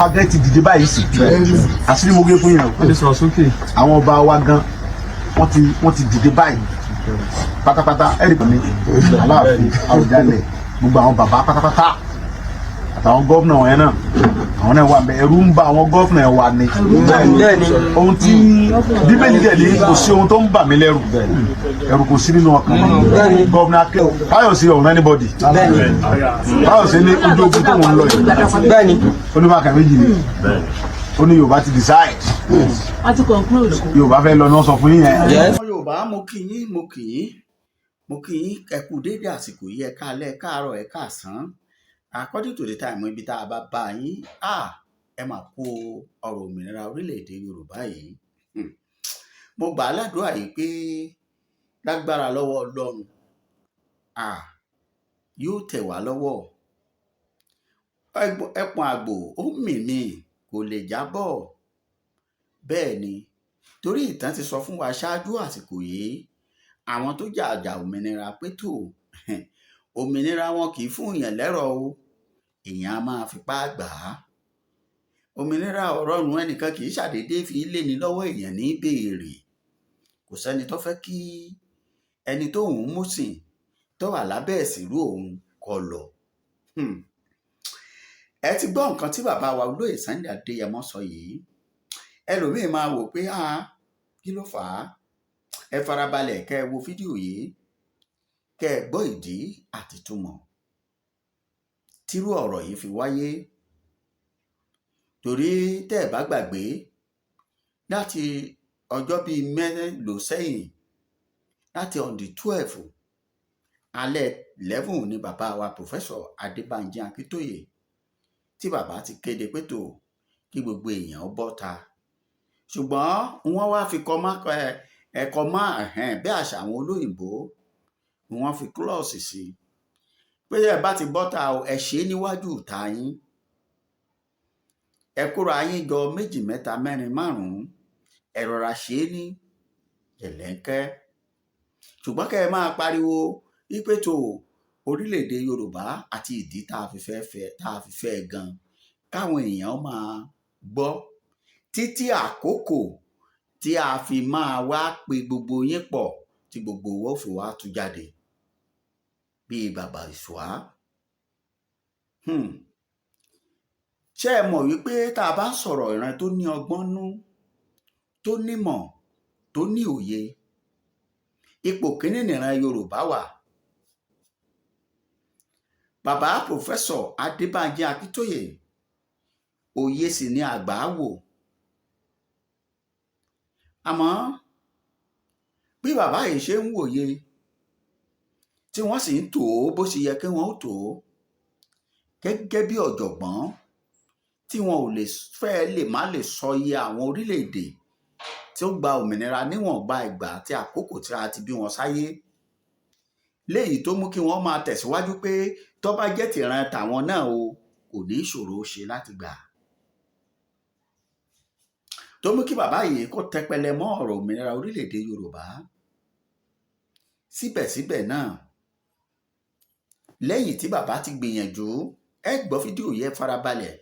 Abẹ́ ti dìde báyìí sí àṣírí mo gé fún yẹn àwọn ọba wa gan wọ́n ti dìde báyìí pátápátá ẹ̀rì kan ní Aláàfin Àwùjalẹ̀ gbogbo àwọn bàbá pátápátá àtàwọn gọ́fúnà wọn yẹn náà àwọn náà wà bẹ ẹ̀rù ń bà àwọn gọ́fúnà yẹn wà ní ohun tí Bíbélì dẹ̀ ní kò sí ohun tó ń bà mí lẹ́rù ẹ̀rù kò sí nínú ọkàn gọ́fúnà akẹ́wò Fáyọ̀sé ọ̀run anybody Fáyọ̀sé ní ojú ogun tó ń lọ yìí onímọ̀ọ́kà méjì ni ó ní Yorùbá ti decide Yorùbá fẹ́ lọ náà sọ fún yín yẹn. Yorùbá mo kí yín ẹ kú dédé àsìkò yìí ẹ káalẹ́ ẹ káàárọ̀ ẹ káàsán according to the time ibi tá a bá bá yín ẹ máa kó ọ̀rọ̀ òmìnira orílẹ̀-èdè Yorùbá yìí mo gbà á ládùúrà yìí pé lágbára lọ́wọ́ Ọlọ́run yóò tẹ̀ wá lọ́wọ́ ẹpọ̀n àgbò ó mì ní kò lè jábọ̀ bẹ́ẹ̀ ni torí ìtàn ti sọ fún wa ṣáájú àsìkò yìí àwọn tó jàjà òmìnira pé tó òmìnira wọn kì í fún èèyàn lẹ́rọ̀ o èèyàn á máa fipá gbà á òmìnira ọ̀rọ̀ ọ̀run ẹnìkan kì í ṣàdédé fi lé ní lọ́wọ́ èèyàn ní béèrè kò sẹ́ni tó fẹ́ kí ẹni tó òun mú sìn tó wà lábẹ́ ìsìnrú òun kọ lọ. Ẹ ti gbọ́ nǹkan tí bàbá wa olóyè Sunday Adéyẹmọ sọ yìí ẹlòmíì máa wò pé kí ló fà á ẹ farabalẹ̀ kẹ́ ẹ wo fídíò yìí kẹ́ ẹ gbọ́ ìdí àti túmọ̀ tírú ọ̀rọ̀ yìí fi wáyé torí tẹ́ ẹ bá gbàgbé láti ọjọ́ bíi mélòó sẹ́yìn láti on the 12 alẹ́ 11 ni bàbá wa Professor Adébánjí Akíntóyè tí bàbá ti kéde pé tó kí gbogbo èèyàn bọ́ta ṣùgbọ́n wọ́n wá fi ẹ̀kọ́ bí àṣà àwọn olóyìnbó wọ́n fi klọ́ọ̀sì sí pé ẹ bá ti bọ́ta ẹ ṣe é níwájú ìta yín ẹ kóra yín jọ 2 3 4 5 ẹ rọra ṣe é ní jẹ̀lẹ́ńkẹ́ ṣùgbọ́n kẹ́ ẹ máa pariwo wípé tó orílẹ̀-èdè Yorùbá àti ìdí tá a fi fẹ́ gan káwọn èèyàn máa gbọ́ títí àkókò tí a fi máa wá pe gbogbo yín pọ̀ tí gbogbo owó fi wá tú jáde bíi bàbá ìṣùá. Ṣé ẹ mọ̀ wípé tá a bá ń sọ̀rọ̀ ìran tó ní ọgbọ́n nú tó nímọ̀ tó ní òye ipò kíní nìran Yorùbá wà. Bàbá Professor Adébánjí Akíntóyè òye sì ni àgbà wò àmọ́ bí bàbá yìí ṣe ń wòye tí wọ́n sì ń tò ó bó ṣe yẹ kí wọ́n ó tò ó gẹ́gẹ́ bí ọ̀jọ̀gbọ́n tí wọn ò lè má lè sọ iye àwọn orílẹ̀-èdè tí ó gba òmìnira níwọ̀nba ìgbà àti àkókò tí a ti bí wọn sáyé léyìí tó mú kí wọ́n máa tẹ̀síwájú pé tó bá jẹ́ tìran tàwọn náà o kò ní ìṣòro ṣe láti gbà tó mú kí bàbá yìí kó tẹpẹlẹ mọ́ ọ̀rọ̀ òmìnira orílẹ̀-èdè Yorùbá síbẹ̀síbẹ̀ náà lẹ́yìn tí bàbá ti gbìyànjú, ẹ gbọ́ fídíò yẹn farabalẹ̀,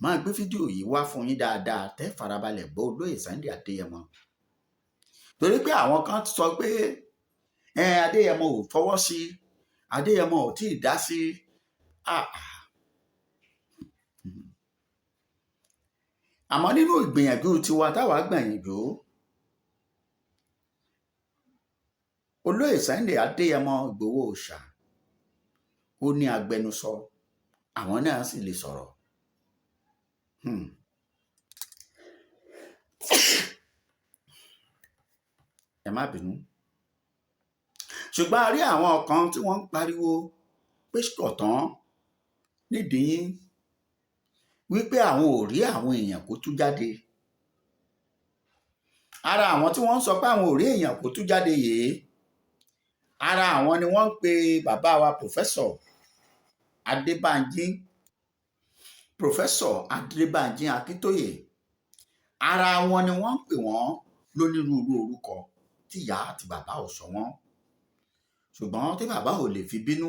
máa gbé fídíò yìí wá fún yín dáadáa, tẹ́ farabalẹ̀ gbọ́ olóyè Sunday Adéyẹmọ. Torí pé àwọn kan sọ pé Adéyẹmọ ò fọwọ́ sí, Adéyẹmọ ò tí ì dá sí. Àmọ́ nínú ìgbìyànjú tiwa táwa gbìyànjú, olóyè Sunday Adéyẹmọ Ìgbòho Òòṣà ó ní agbẹnusọ, àwọn náà sì lè sọ̀rọ̀. Ẹ má bínú. Ṣùgbọ́n a rí àwọn kan tí wọ́n ń pariwo pé kọ̀tán nídìí wípé àwọn ò rí àwọn èèyàn kó tú jáde. Ara àwọn tí wọ́n ń sọ pé àwọn ò rí èèyàn kó tú jáde yìí, ara àwọn ni wọ́n ń pe bàbá wa Professor Adébánjí Akíntóyè. Ara wọn ni wọ́n ń pè wọ́n lónírúurú orúkọ tí ìyá àti bàbá ò sọ wọ́n. Ṣùgbọ́n tí bàbá ò lè fi bínú,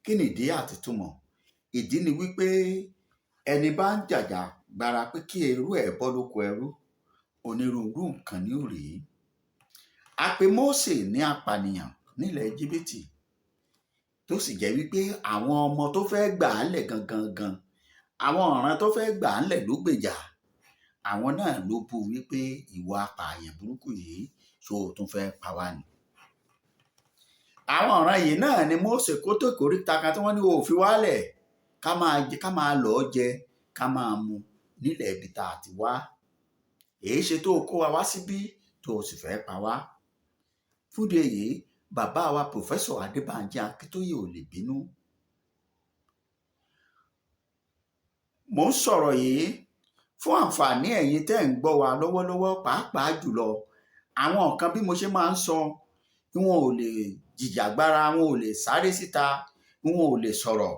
kí ni ìdí àti túmọ̀? Ìdí ni wípé ẹni bá ń jàjà gbára pé kí ẹrú ẹ̀ bọ́ lóko ẹrú, onírúurú nǹkan ní ó rí. A pè Mósè ní apànìyàn nílẹ̀ Íjíbítì, tó sì jẹ́ wípé àwọn ọmọ tó fẹ́ gbà á lẹ̀ gangan, àwọn ọ̀ràn tó fẹ́ gbà á lẹ̀ ló gbèjà. Àwọn náà ló bú wípé ìwà apààyàn burúkú yìí ṣó tún fẹ́ pa wá ni. Àwọn ọ̀ràn yìí náà ni Mósè kó tó ìkóríta kan tí wọ́n ní ó fi wálẹ̀ ká máa lọ jẹ ká máa mu nílẹ̀ ibi tá a ti wá. Èyí ṣe tó kó wa wá síbí tó sì fẹ́ pa wá. Fúdìí èyí, bàbá wa Professor Adébánjí Akíntóyè ò lè bínú. Mo ń sọ̀rọ̀ yìí fún àǹfààní ẹ̀yin tẹ́ ń gbọ́ wa lọ́wọ́lọ́wọ́, pàápàá jùlọ àwọn kan bí mo ṣe máa ń sọ, wọn ò lè jìjàgbara, wọn ò lè sáré síta, wọn ò lè sọ̀rọ̀.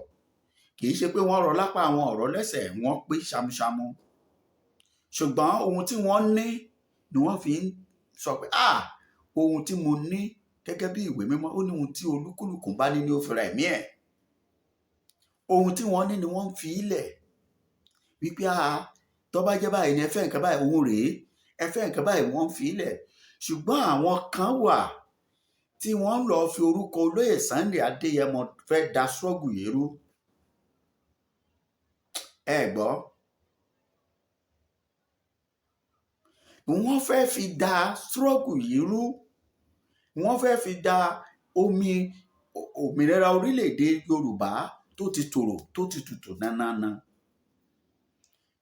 Kì í ṣe pé wọ́n rọ lápá, àwọn ọ̀rọ̀ lẹ́sẹ̀, wọ́n pé ṣamuṣamu. Ṣùgbọ́n ohun tí wọ́n ní ni wọ́n fi ń sọ pé ohun tí mo ní gẹ́gẹ́ bí ìwé mímọ́, ó ní ohun tí olúkúlùkù bá ní ó fi ra ẹ̀mí ẹ̀. Ohun tí wọ́n ní ni wọ́n ń fi ilẹ̀ wípé tó bá jẹ́ báyìí ni ẹ fẹ́ nǹkan báyìí, òun rèé, ẹ fẹ́ nǹkan báyìí, wọ́n ń fi ilẹ̀. Ṣùgbọ́n àwọn kan wà tí wọ́n lọ fi orúkọ olóyè Sunday Adéyẹmọ fẹ́ da struggle yìí rú. Ẹ gbọ́, wọ́n fẹ́ fi da struggle yìí rú, wọ́n fẹ́ fi da òmìnira orílẹ̀-èdè Yorùbá tó ti tòrò, tó ti tutù nánáná.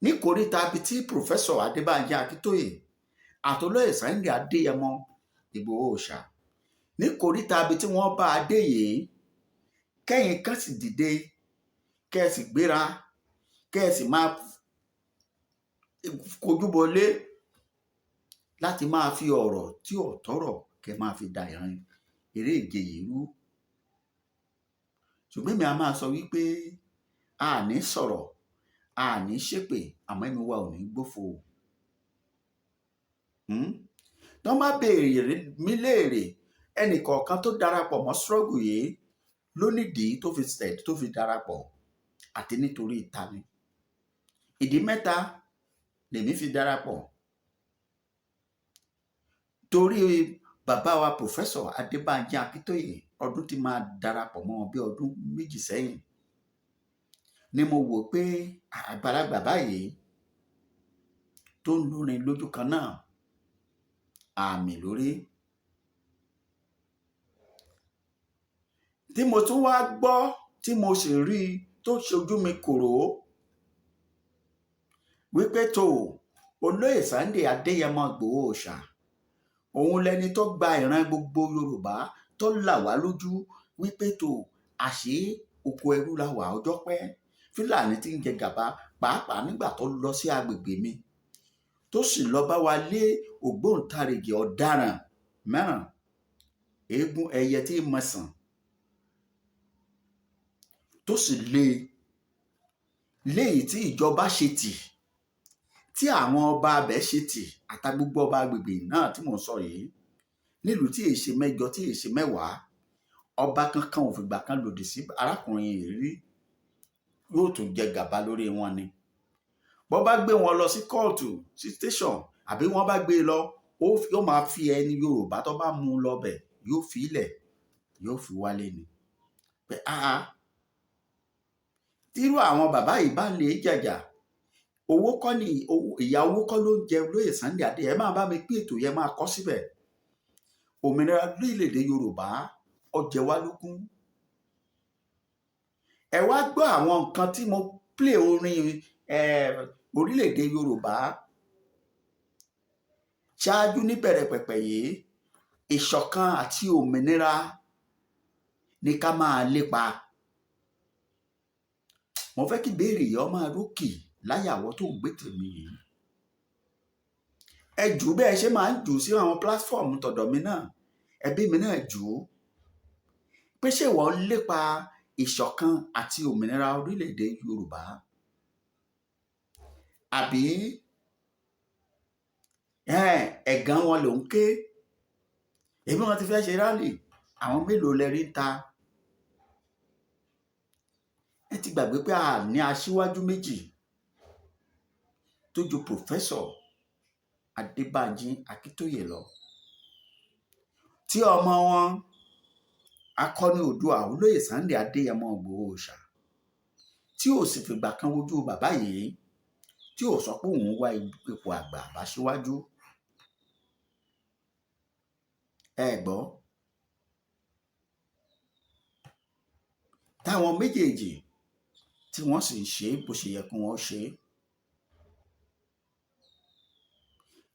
Ní kòríta bí tí Professor Adébánjí Akíntóyè àtolóyè Sunday Adéyẹmọ Ìgbòho Òòṣà, ní kòríta bí tí wọ́n bá a dé yìí, kẹ́yìn kan sì dìde, kẹ́ ẹ sì gbéra, kẹ́ ẹ sì máa kojú bọlé láti máa fi ọ̀rọ̀ tí ò tọ́rọ̀ kẹ́ máa fi da ìran eré ìje yìí rú. Ṣùgbọ́n mi a máa sọ wípé a ní sọ̀rọ̀, a ní ṣépè, àmọ́ ẹnu wa ò ní gbófo. Tó má béèrè mí léèrè, ẹnì kọ̀ọ̀kan tó darapọ̀ mọ́ struggle yìí ló nídìí tó fi darapọ̀, àti nítorí ìta ni. Ìdí mẹ́ta lèmi fi darapọ̀. Torí bàbá wa Professor Adébánjí Akíntóyè, ọdún tí máa darapọ̀ mọ́ wọn bí ọdún 2 sẹ́yìn, ni mo wò pé àgbàlagbà báyìí tó ń lórin lójú kan náà, àmì lórí. Tí mo tún wá gbọ́, tí mo sì rí tó ṣojú mi kòró wípé olóyè Sunday Adéyẹmọ Ìgbòho Òòṣà, òun lẹni tó gba ìran gbogbo Yorùbá, tó là wá lójú wípé àṣé oko ẹrú la wà ọjọ́ pẹ́. Fúlàní tí ń jẹ gàba, pàápàá nígbà tó lọ sí agbègbè mi, tó sì lọ bá wa lé ògbóǹtarìgì ọ̀daràn mẹ́ràn, eégún ẹyẹ tí ń mọ̀sán, tó sì léyìí tí ìjọba ṣe tì, tí àwọn ọba abẹ ṣe tì, àtàgbogbo ọba agbègbè náà tí mò ń sọ yìí, nílùú tí èṣe 8 tí èṣe 10, ọba kankan ò fìgbà kan lòdì sí arákùnrin yìí rí, yóò tún jẹ gàba lórí wọn ni. bọ́ bá gbé wọn lọ sí kóòtù sí station àbí wọ́n bá gbé lọ yóò máa fi ẹni Yorùbá tó bá mú un lọ bẹ̀ yóò fi ilẹ̀ yóò fi wálé ni. pé tírú àwọn bàbá yìí bá lè jàjà, owó kọ́ ni ìyá owó kọ́ ló ń jẹ olóyè Sunday Adé. ẹ máa bá mi pín ètò yẹn máa kọ síbẹ̀. òmìnira orílẹ̀-èdè Yorùbá ó jẹ wá lógún. ẹ wá gbọ́ àwọn nǹkan tí mo play orin orílẹ̀-èdè Yorùbá ṣáájú níbẹ̀rẹ̀ pẹ̀pẹ̀ yìí. ìṣọ̀kan àti òmìnira ní ká máa lépa. mo fẹ́ kí béèrè yìí ọmọ rókì láyàwó tó ń gbé tèmi yìí. ẹ jù bẹ́ẹ̀ ṣe máa ń jù sí àwọn platform tọ̀dọ̀ mi náà, ẹbí mi náà jù ú. pé ṣé wọ́n lépa ìṣọ̀kan àti òmìnira orílẹ̀-èdè Yorùbá? àbí ẹ̀gàn wọn ló ń ké? èmi wọn ti fẹ́ ṣe rálì, àwọn mélòó lẹ rí ń ta? ẹ ti gbàgbé pé a ní aṣíwájú méjì tó ju Professor Adébánjí Akíntóyè lọ, tí ọmọ wọn akọni Oòduà olóyè Sunday Adéyẹmọ Ìgbòho Òòṣà, tí ò sì fìgbà kan wojú bàbá yìí, tí ò sọ pé òun wá ipò àgbà àbáṣíwájú. ẹ gbọ́, táwọn méjèèjì tí wọ́n sì ń ṣe bó ṣe yẹ kí wọ́n ṣe.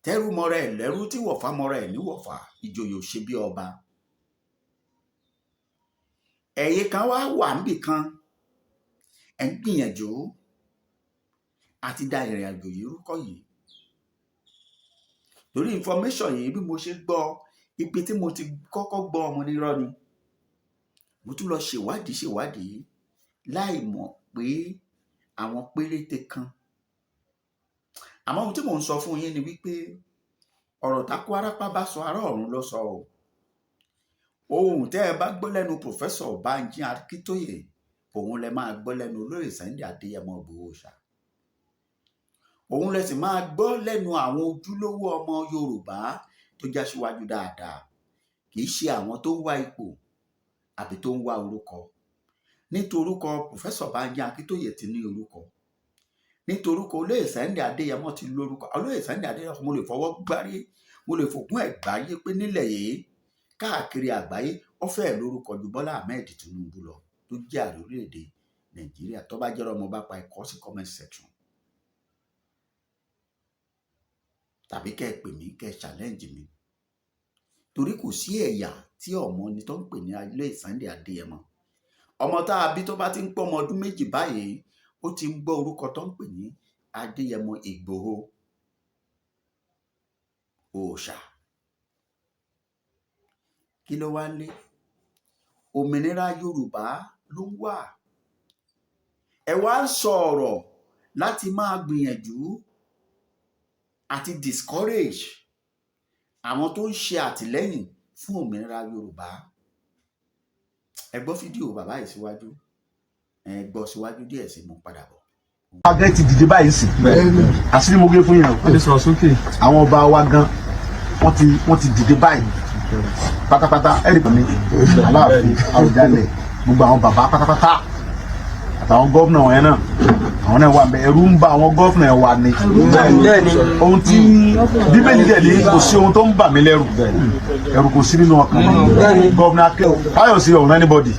tẹ́rù mọ́ra ẹ̀ lẹ́rú tí wọ̀fà mọ́ra ẹ̀ ní wọ̀fà, ìjòyè ò ṣe bí ọba. ẹ̀yẹ kan wá wà níbì kan ẹ̀ ń gbìyànjú àti da ìrìn àjò yìí rúkọ yìí. torí information yìí bí mo ṣe gbọ́, ibi tí mo ti kọ́kọ́ gbọ́ ọmọ nírọ́ ni. mo tún lọ ṣèwádìí láì mọ̀ pé àwọn péréte kan. àmọ́ ohun tí mò ń sọ fún yín ni wípé ọ̀rọ̀ tákú arápá bá sọ ará ọ̀run ló sọ o. ohun tẹ́ ẹ bá gbọ́ lẹ́nu Professor Bánjí Akíntóyè, òun lẹ máa gbọ́ lẹ́nu olóyè Sunday Adéyẹmọ Ìgbòho Òòṣà. òun lẹ sì máa gbọ́ lẹ́nu àwọn ojúlówó ọmọ Yorùbá tó já síwájú dáadáa, kì í ṣe àwọn tó ń wá ipò àbí tó ń wá orúkọ. nítorúkọ Professor Bánjí Akíntóyè ti ní orúkọ, nítorúkọ olóyè Sunday Adéyẹmọ ti lórúkọ. olóyè Sunday Adéyẹmọ mo lè fọwọ́ gbárí, mo lè fògún ẹ̀ gbáyé pé nílẹ̀ yìí káàkiri àgbáyé ó fẹ́ lórúkọ ju Bọ́lá Ahmed Tinubu lọ tó jẹ́ ààrẹ orílẹ̀-èdè Nàìjíríà. tó bá jẹ́rọ ọmọ bá pa ẹ̀kọ́ sí comment section, tàbí kẹ́ ẹ pè mí kẹ́ ẹ challenge mi. torí kò sí ẹ̀yà tí ọmọ ni tó ń pè ní olóyè Sunday Adéyẹmọ. ọmọ tá a bí tó bá ti ń pọ́ ọmọ ọdún méjì báyìí, ó ti ń gbọ́ orúkọ tó ń pè ní Adéyẹmọ Ìgbòho Òòṣà. kí ló wá lé? òmìnira Yorùbá ló ń wà. ẹ wá ń sọ ọ̀rọ̀ láti máa gbìyànjú àti discourage àwọn tó ń ṣe àtìlẹ́yìn fún òmìnira Yorùbá. ẹ gbọ́ fídíò bàbá yìí síwájú, ẹ gbọ́ síwájú díẹ̀ sí mo padà bọ̀. Agẹ́ ti dìde báyìí sí. àṣírí mo gé fún yín o. wọ́n ti sọ̀rọ̀ sókè. àwọn ọba wa gan wọ́n ti dìde báyìí pátápátá. ẹ̀rì pẹ̀lú Aláàfin Àwùjalẹ̀, gbogbo àwọn bàbá pátápátá àtàwọn gómìnà wọn yẹn náà, àwọn náà wà bẹ. ẹ̀rù ń bà àwọn gómìnà ẹ̀ wà ní. ohun tí Bíbélì dẹ̀ ní kò sí ohun tó ń bà mí lẹ́rù, ẹ̀rù kò sí nínú ọkàn mi. gómìnà Fáyọ̀sé ọ̀run anybody,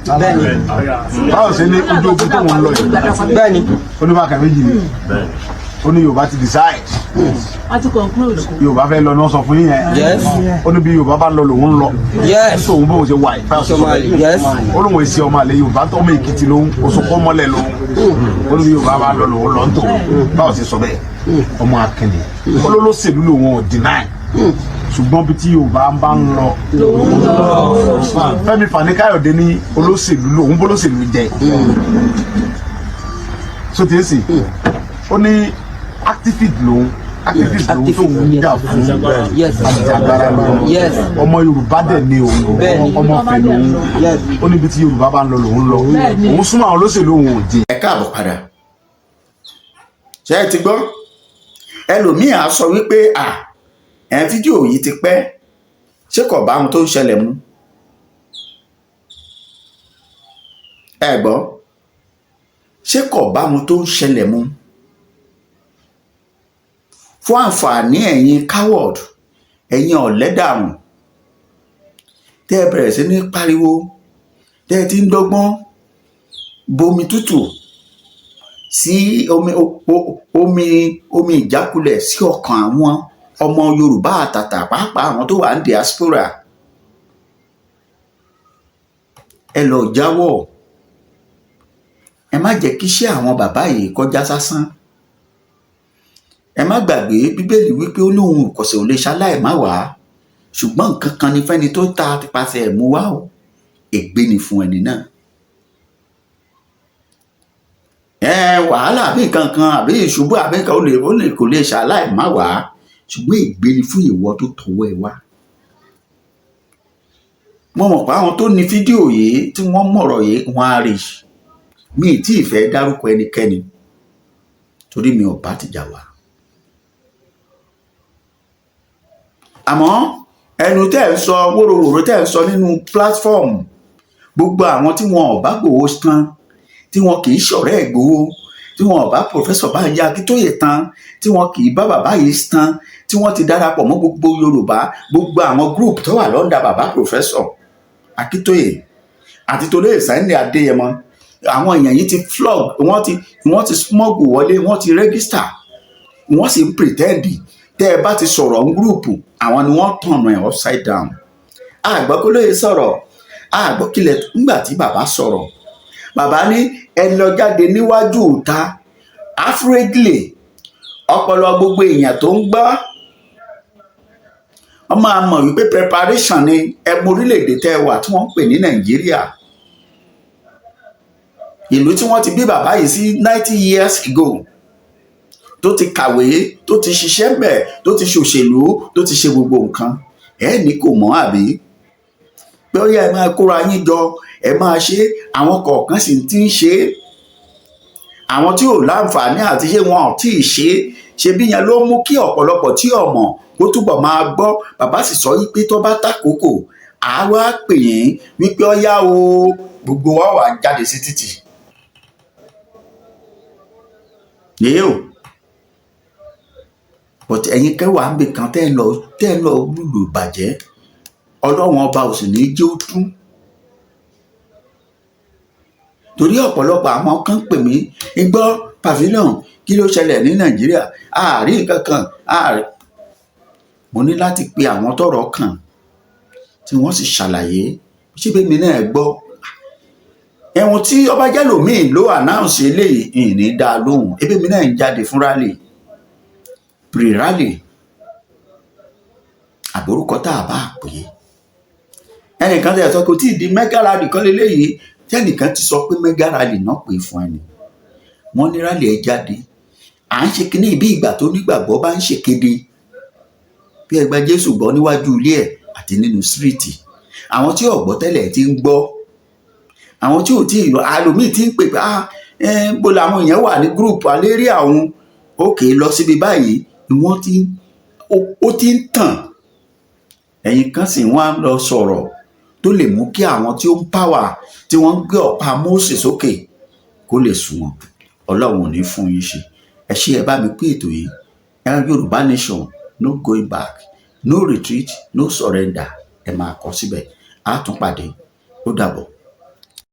Fáyọ̀sé ní ojú ogun tó ń lọ yìí onímọ̀ọ́kà méjì ni ó ní Yorùbá ti decide. Yorùbá fẹ́ lọ ní wọ́n sọ fún yín yẹn. ó ní bí Yorùbá bá lọ lòun ń lọ. ó òun bóun ṣe wà yìí Fáyọ̀sé sọ bẹ́ẹ̀. ó lóun èsì ọmọ àlè Yorùbá tó ọmọ Èkìtì lòun, oṣù mọ́lẹ̀ lòun. ó ní bí Yorùbá bá lọ lòun lọ ń tò. Fáyọ̀sé sọ bẹ́ẹ̀. ọmọ akẹ́lẹ̀ olólóṣèlú lòun ò deny, ṣùgbọ́n bí tí Yorùbá bá ń lọ. Fẹ́mi Fani Káyọ̀dé ní olóṣèlú lòun bólóṣèlú jẹ. so tí ń sìn ó ní activist lòun, activist lòun tó ń jà fún àjàgbara lòun Yes. ọmọ Yorùbá dẹ̀ ni òun ọmọ Ifẹ̀ lòun ó níbi tí Yorùbá bá ń lọ lòun lọ òun súnmọ́ àwọn olóṣèlú òun ò jẹ. ẹ káàbọ̀ padà ṣé ẹ ti gbọ́ ẹlòmíì á sọ wípé fídíò yìí ti pẹ́ ṣé kò bá ohun tó ń ṣẹlẹ̀ mu ẹ gbọ́ ṣé kò bá ohun tó ń ṣẹlẹ̀ mu fún àǹfààní ẹ̀yin coward ẹ̀yin ọ̀lẹ́dàrún tẹ́ ẹ bẹ̀rẹ̀ sí ní pariwo tẹ́ ẹ ti ń dọ́gbọ́n bomi tútù sí omi ìjákulẹ̀ sí ọkàn àwọn ọmọ Yorùbá àtàtà pàápàá àwọn tó wà ní diaspora ẹ lọ jáwọ́ ẹ má jẹ́ kí iṣẹ́ àwọn bàbá yìí kọjá sásán ẹ má gbàgbé Bíbélì wípé ó lóun ìkọ̀sẹ̀ ò lè ṣaláì má wá ṣùgbọ́n nǹkan kan ní fẹ́ni tó ta tipasẹ̀ ẹ̀ mú wá o ègbé ni fún ẹni náà. Wàhálà àbí nǹkan kan àbí ìṣubú àbí nǹkan ó lè kò lè ṣaláì má wá ṣùgbọ́n ègbé ni fún ìwọ tó tọwọ́ ẹ wá. mo mọ̀ pé àwọn tó ní fídíò yìí tí wọ́n mọ̀rọ̀ yìí wọ́n á rí mi tí ì fẹ́ dárúkọ ẹnikẹ́ni torí mi ò bá ti jà wá. àmọ́ ẹnu tẹ́ ẹ̀ ń sọ wóróworó tẹ́ ẹ̀ ń sọ nínú platform gbogbo àwọn tí wọn ò bá Ìgbòho tán tí wọn kì í ṣọ̀rẹ́ Ìgbòho tí wọn ò bá Professor Banji Akíntóyè tán tí wọn kì í bá bàbá yìí tán tí wọ́n ti darapọ̀ mọ́ gbogbo Yorùbá gbogbo àwọn group tó wà lọ́ndà bàbá Professor Akíntóyè àti Tolóyè Sunday Adéyẹmọ àwọn èèyàn yìí ti flog wọ́n ti smuggle wọlé wọ́n ti register wọ́n sì ń pretend tẹ́ ẹ bá ti sọ̀rọ̀ ń gúrùpù àwọn ni wọ́n tọ̀nà ẹ̀ upside down. àgbọ̀ kí lóye sọ̀rọ̀ àgbọ̀ kílẹ̀ nígbà tí bàbá sọ̀rọ̀ bàbá ní ẹ lọ jáde níwájú ìta afraidly ọpọlọ gbogbo èèyàn tó ń gbọ́ wọ́n máa mọ̀ wípé preparation ni ẹmu orílẹ̀-èdè tẹ́ ẹ wà tí wọ́n ń pè ní Nàìjíríà ìlú tí wọ́n ti bí bàbá yìí sí 90 years ago tó ti kàwé tó ti ṣiṣẹ́ bẹ̀ tó ti ṣòṣèlú tó ti ṣe gbogbo nǹkan ẹ ní kò mọ̀ àbí pé ó yẹ ẹ máa kóra yín jọ ẹ máa ṣe àwọn kọ̀ọ̀kan sì ti ń ṣe àwọn tí ò láǹfààní àti ṣé wọn ò tí ì ṣe bí yẹn ló mú kí ọ̀pọ̀lọpọ̀ tí ọmọ kó túbọ̀ máa gbọ́ bàbá sì sọ wípé tó bá tàkókò àwa pè yín wípé ó yá o gbogbo wa wà jáde sí títì yéé o but ẹ̀yin kẹwàá ń bè kan tẹ́ ẹ lọ lùlù ìbàjẹ́ Ọlọ́run ọba ò sì ní jẹ́ ó tún torí ọ̀pọ̀lọpọ̀ àwọn kan pè mí igbó pavilion kí ló ṣẹlẹ̀ ní Nàìjíríà àárín kankan àárín mo ní láti pe àwọn tọ́rọ̀ kàn tí wọ́n sì ṣàlàyé síbí mi náà gbọ́ ẹ̀wọ̀n tí ọba jẹ́lòmíì ló announce eléyìí ìní dá lóhùn ebi mi náà ń jáde fún rally pre-rally àbórúkọ tá a bá pè é ẹnìkan tẹ̀ sọ pé tí ì di mega rally kan lélẹ́yìí tí ẹnìkan ti sọ pé mega rally náà pè fún ẹni wọ́n ní rally ẹ jáde à ń ṣe kíní bí ìgbà tó nígbàgbọ́ bá ń ṣe kéde bí ẹ gba Jésù gbọ́ níwájú ilé ẹ̀ àti nínú síríìtì àwọn tí ọ̀gbọ́ tẹ́lẹ̀ ti ń gbọ́ àwọn tí ò tí ì lọ àlòmíì ti ń pè pé bó làwọn èèyàn wà ní gúrùpù alérí àwọn òkè lọ síbi báyìí ni wọ́n ti ń tàn ẹ̀yin kan sì wọ́n á lọ sọ̀rọ̀ tó lè mú kí àwọn tí ó ń pàwà tí wọ́n ń gbé ọ̀pá Mósè sókè kó lè sùn wọn Ọlọ́run ò ní fún yín ṣe ẹ ṣé ẹ bá mi pé ètò yìí Yorùbá nation no going back no retreat no surrender ẹ máa kọ síbẹ̀ á tún pàdé ó dàbọ̀.